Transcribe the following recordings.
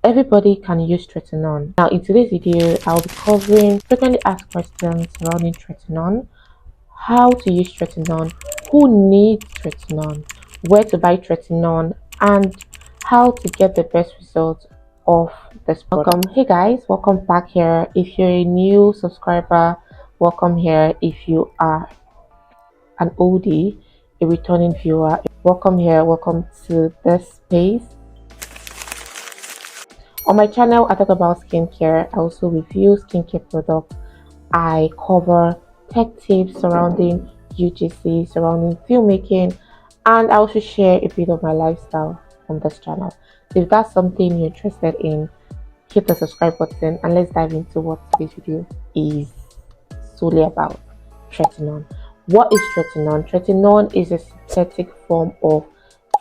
Everybody can use TRETINOIN. Now in today's video, I'll be covering frequently asked questions surrounding TRETINOIN, how to use TRETINOIN, who needs TRETINOIN, where to buy TRETINOIN, and how to get the best result of this product. Hey guys, welcome back here. If you're a new subscriber, welcome here. If you are an oldie, a returning viewer, welcome here. Welcome to this space. On my channel, I talk about skincare. I also review skincare products. I cover tech tips surrounding UGC, surrounding filmmaking, and I also share a bit of my lifestyle on this channel. So if that's something you're interested in, hit the subscribe button and let's dive into what today's video is solely about. TRETINOIN. What is TRETINOIN? TRETINOIN is a synthetic form of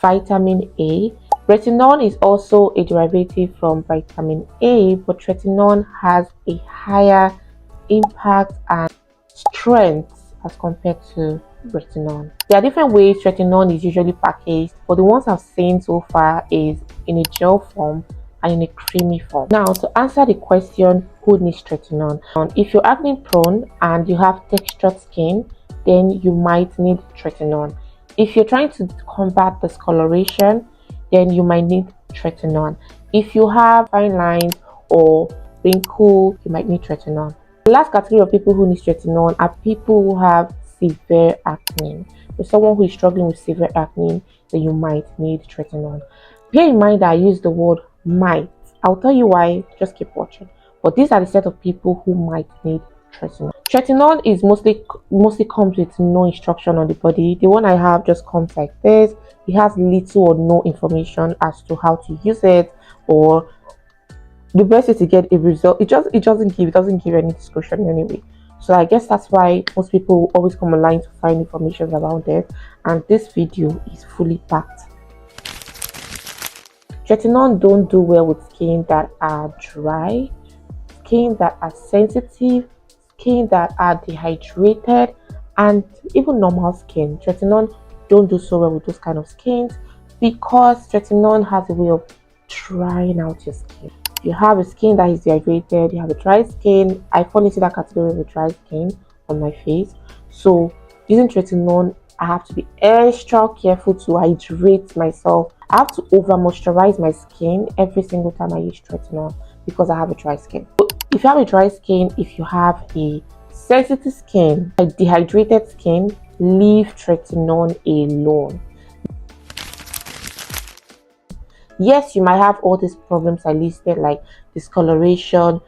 vitamin A. Retinol is also a derivative from vitamin A, but TRETINOIN has a higher impact and strength as compared to retinol. There are different ways TRETINOIN is usually packaged, but the ones I've seen so far is in a gel form and in a creamy form. Now, to answer the question, who needs TRETINOIN? If you're acne prone and you have textured skin, then you might need TRETINOIN. If you're trying to combat discoloration, then you might need TRETINOIN. If you have fine lines or wrinkle, you might need TRETINOIN. The last category of people who need TRETINOIN are people who have severe acne. If someone who is struggling with severe acne, then you might need TRETINOIN. Bear in mind that I use the word might. I'll tell you why, just keep watching. But these are the set of people who might need TRETINOIN. TRETINOIN is mostly comes with no instruction on the body. The one I have just comes like this. It has little or no information as to how to use it, or the best way to get a result. It doesn't give any description anyway. So I guess that's why most people always come online to find information around it, and this video is fully packed. TRETINOIN don't do well with skin that are dry, skin that are sensitive, skin that are dehydrated, and even normal skin. TRETINOIN don't do so well with those kind of skins because TRETINOIN has a way of drying out your skin. You have a skin that is dehydrated, you have a dry skin. I fall into that category of a dry skin on my face. So using TRETINOIN, I have to be extra careful to hydrate myself. I have to over moisturize my skin every single time I use TRETINOIN because I have a dry skin. If you have a dry skin, if you have a sensitive skin, a dehydrated skin, leave TRETINOIN alone. Yes, you might have all these problems I listed, like discoloration,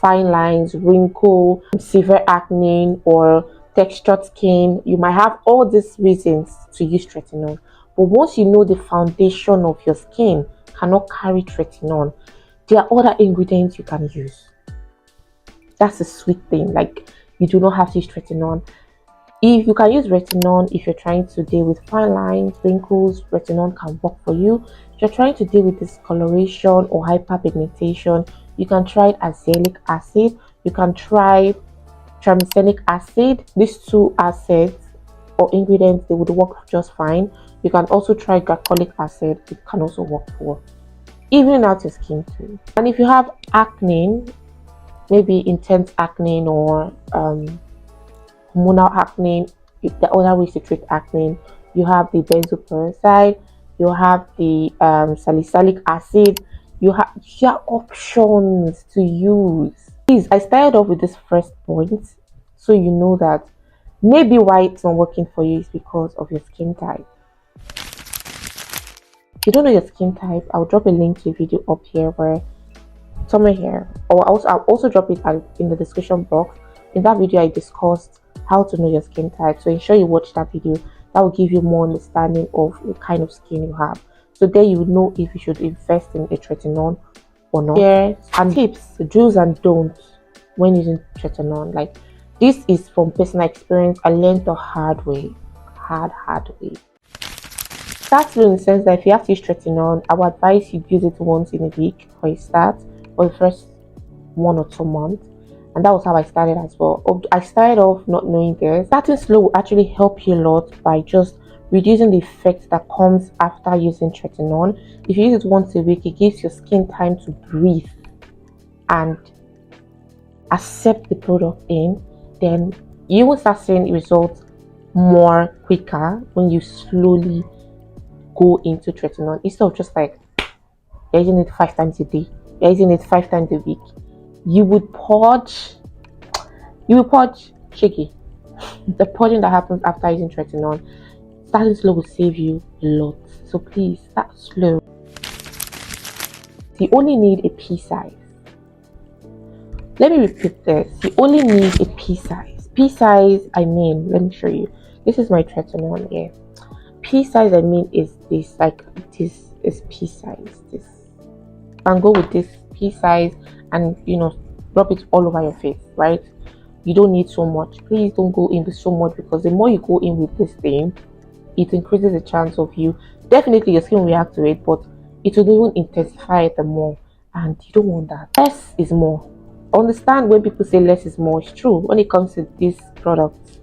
fine lines, wrinkle, severe acne, or textured skin. You might have all these reasons to use TRETINOIN. But once you know the foundation of your skin cannot carry TRETINOIN, there are other ingredients you can use. That's a sweet thing. Like, you do not have to use TRETINOIN. If you can use retinol, if you're trying to deal with fine lines, wrinkles, retinol can work for you. If you're trying to deal with discoloration or hyperpigmentation, you can try azelaic acid. You can try tranexamic acid. These two acids or ingredients, they would work just fine. You can also try glycolic acid. It can also work for evening out your skin too. And if you have acne, maybe intense acne or hormonal acne, the other ways to treat acne, you have the benzoperoxide, you have the salicylic acid, you have options to use. Please, I started off with this first point so you know that maybe why it's not working for you is because of your skin type. If you don't know your skin type, I'll drop a link to a video up here, where somewhere here, or I'll also drop it in the description box. In that video, I discussed how to know your skin type, so ensure you watch that video. That will give you more understanding of the kind of skin you have, so there you would know if you should invest in a TRETINOIN or not. Here and tips, do's and don'ts when using TRETINOIN. Like, this is from personal experience. I learned the hard way. Hard way. That's in the sense that if you have to use TRETINOIN, I would advise you use it once in a week for a start, for the first 1 or 2 months. And that was how I started as well. I started off not knowing this. Starting slow will actually help you a lot by just reducing the effect that comes after using tretinoin. If you use it once a week, it gives your skin time to breathe and accept the product in. Then you will start seeing results more quicker when you slowly go into tretinoin instead of just like you're using it 5 times a day, you're using it 5 times a week. You would purge, shaky. The purging that happens after using tretinoin, starting slow will save you a lot. So please start slow. You only need a pea size. Let me repeat this. You only need a pea size. Pea size, I mean, let me show you. This is my tretinoin here. Pea size, I mean, is this, like, this is pea size. This. You can go with this pea size and, rub it all over your face, right? You don't need so much. Please don't go in with so much, because the more you go in with this thing, it increases the chance of you. Definitely your skin will react to it, but it will even intensify it the more, and you don't want that. Less is more. Understand when people say less is more. It's true when it comes to these products.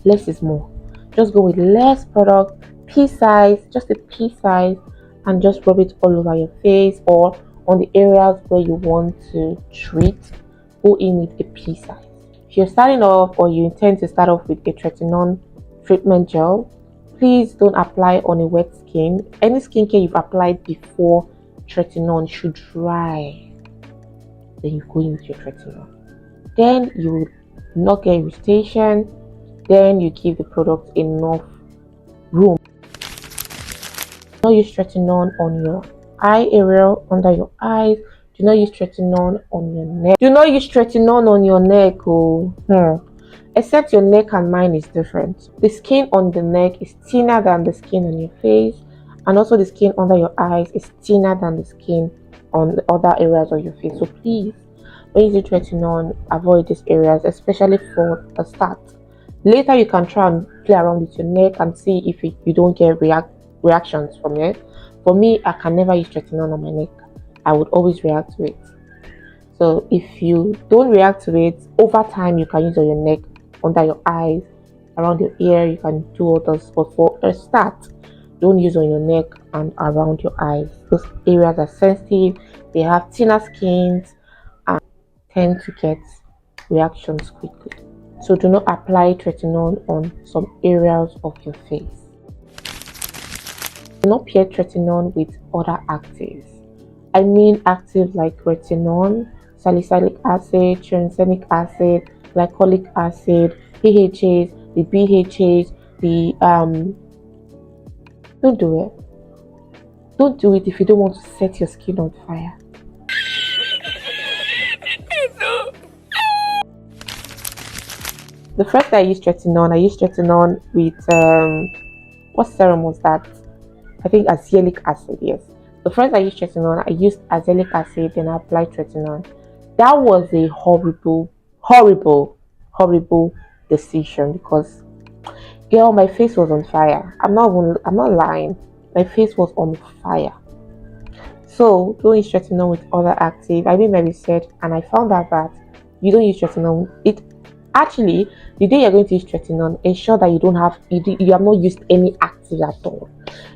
Less is more. Just go with less product, pea size, just a pea size, and just rub it all over your face or on the areas where you want to treat. Go in with a pea size. If you're starting off or you intend to start off with a tretinoin treatment gel, please don't apply on a wet skin. Any skincare you've applied before tretinoin should dry. Then you go in with your tretinoin. Then you will not get irritation. Then you give the product enough room. Do not use tretinoin on your eye area, under your eyes. Do not use tretinoin on your neck. Do not use tretinoin on your neck. Except your neck and mine is different. The skin on the neck is thinner than the skin on your face, and also the skin under your eyes is thinner than the skin on the other areas of your face. So please, when you use tretinoin, avoid these areas, especially for the start. Later you can try and play around with your neck and see if you don't get reactions from it. For me, I can never use tretinoin on my neck. I would always react to it. So if you don't react to it, over time you can use on your neck, under your eyes, around your ear. You can do others, but for a start, don't use on your neck and around your eyes. Those areas are sensitive, they have thinner skins and tend to get reactions quickly. So do not apply tretinoin on some areas of your face. Do not pair tretinoin with other actives. I mean actives like retinol, salicylic acid, tranexamic acid, glycolic acid, AHAs, the BHAs, the don't do it. Don't do it if you don't want to set your skin on fire. The first I used tretinoin with what serum was that? I think azelaic acid, yes. The first I used tretinoin, I used azelaic acid, then I applied tretinoin. That was a horrible decision, because girl, my face was on fire. I'm not lying. My face was on fire. So don't use tretinoin with other active. I made my research and I found out that you don't use tretinoin. It actually, the day you're going to use tretinoin, ensure that you have not used any actives at all.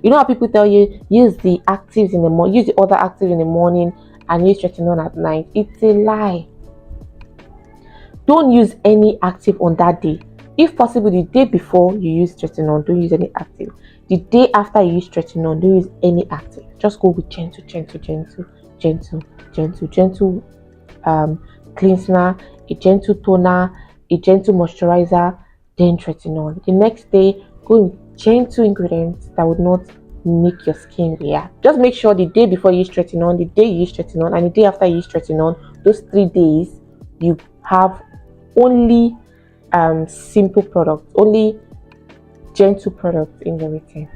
You know how people tell you use the actives in the morning, use the other actives in the morning and use tretinoin at night. It's a lie. Don't use any active on that day. If possible, the day before you use tretinoin, don't use any active. The day after you use tretinoin, don't use any active. Just go with gentle cleanser, a gentle toner, a gentle moisturizer, then tretinoin. The next day, go with gentle ingredients that would not make your skin react. Just make sure the day before you use tretinoin, the day you use tretinoin, and the day after you use tretinoin, those 3 days, you have only simple products, only gentle products in your routine.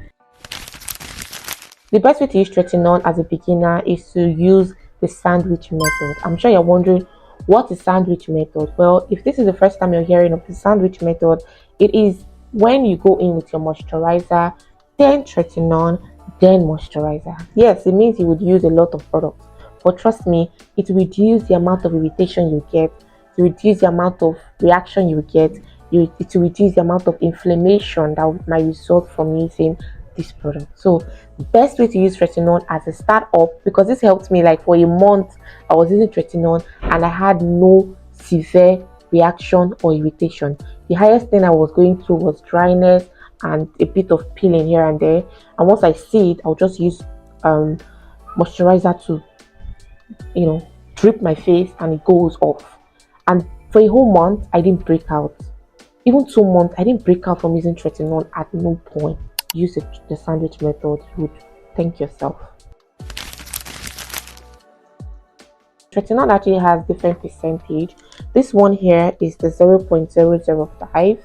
The best way to use tretinoin as a beginner is to use the sandwich method. I'm sure you're wondering, what is sandwich method? Well, if this is the first time you're hearing of the sandwich method, it is when you go in with your moisturizer, then tretinoin, then moisturizer. Yes, it means you would use a lot of products, but trust me, it will reduce the amount of irritation you get, to reduce the amount of reaction you get. it will reduce the amount of inflammation that might result from using this product. So best way to use tretinoin as a start up, because this helped me. Like for a month I was using tretinoin and I had no severe reaction or irritation. The highest thing I was going through was dryness and a bit of peeling here and there, and once I see it, I'll just use moisturizer to drip my face and it goes off. And for a whole month I didn't break out. Even 2 months I didn't break out from using tretinoin at no point. Use the sandwich method, you would thank yourself. Tretinoin actually has different percentage. This one here is the 0.005.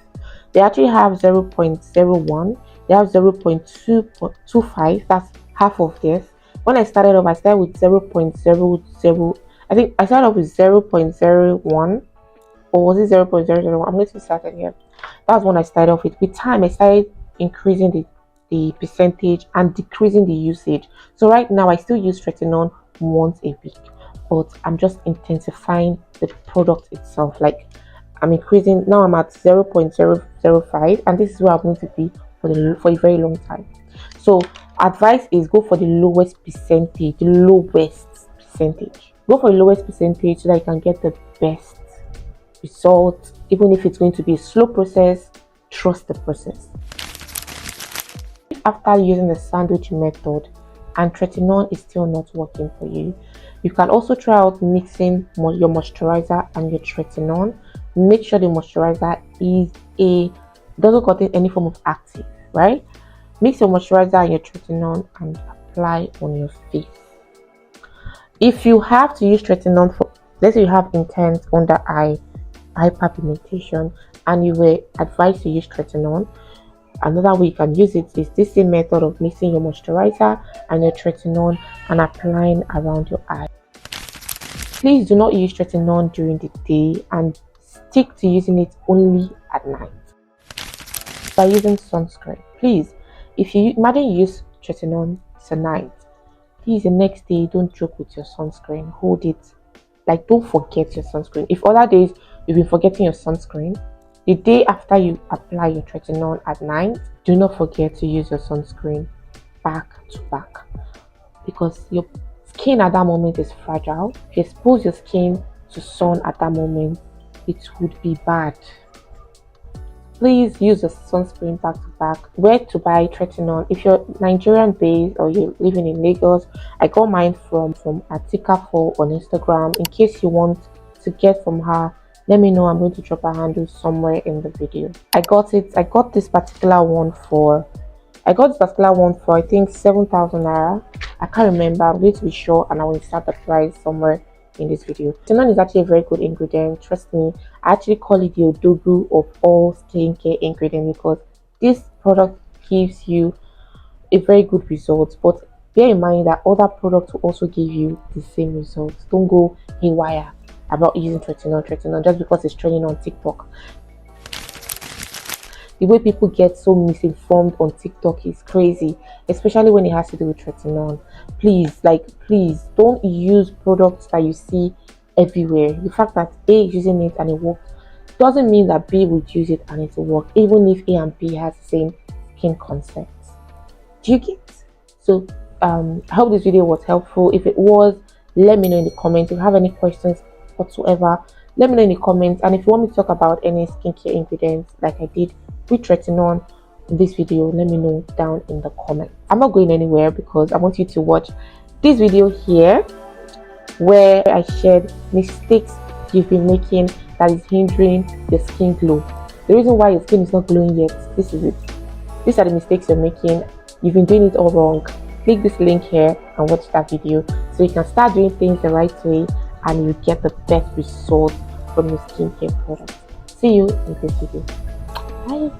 They actually have 0.01. They have 0.225. That's half of this. When I started off, I started with 0.00. I think I started off with 0.01, or was it 0.001? I'm going to start it here. That's when I started off with. With time, I started increasing the percentage and decreasing the usage. So right now, I still use tretinoin once a week, but I'm just intensifying the product itself. Like I'm increasing. Now I'm at 0.005, and this is where I'm going to be for a very long time. So advice is go for the lowest percentage. Go for the lowest percentage so that you can get the best result. Even if it's going to be a slow process, trust the process. After using the sandwich method and tretinoin is still not working for you, you can also try out mixing your moisturizer and your tretinoin. Make sure the moisturizer doesn't contain any form of active, right? Mix your moisturizer and your tretinoin and apply on your face. If you have to use tretinoin for, let's say you have intense under eye hyperpigmentation and you were advised to use tretinoin, another way you can use it is this same method of mixing your moisturizer and your tretinoin and applying around your eye. Please do not use tretinoin during the day and stick to using it only at night. By using sunscreen, please, if you imagine you use tretinoin tonight, please the next day don't joke with your sunscreen. Hold it. Like, don't forget your sunscreen. If other days you've been forgetting your sunscreen, the day after you apply your tretinoin at night, do not forget to use your sunscreen back to back, because your skin at that moment is fragile. If you expose your skin to sun at that moment, it would be bad. Please use a sunscreen back to back. Where to buy tretinoin? If you're Nigerian based or you're living in Lagos, I got mine from Atika4 on Instagram. In case you want to get from her, let me know. I'm going to drop her handle somewhere in the video. I got this particular one for I think 7,000 naira. I can't remember. I'm going to be sure and I will insert the price somewhere in this video. Tretinoin is actually a very good ingredient. Trust me, I actually call it the odogu of all skincare ingredients because this product gives you a very good result. But bear in mind that other products will also give you the same results. Don't go haywire about using tretinoin just because it's trending on TikTok. The way people get so misinformed on TikTok is crazy, especially when it has to do with tretinoin. Please don't use products that you see everywhere. The fact that A is using it and it works doesn't mean that B would use it and it will work, even if A and B has the same skin concepts. Do you get? So I hope this video was helpful. If it was, let me know in the comments. If you have any questions whatsoever, let me know in the comments. And if you want me to talk about any skincare ingredients like I did with tretinoin in this video, let me know down in the comments. I'm not going anywhere because I want you to watch this video here where I shared mistakes you've been making that is hindering your skin glow. The reason why your skin is not glowing yet, this is it. These are the mistakes you're making. You've been doing it all wrong. Click this link here and watch that video so you can start doing things the right way and you get the best results from your skincare products. See you in this video. Bye.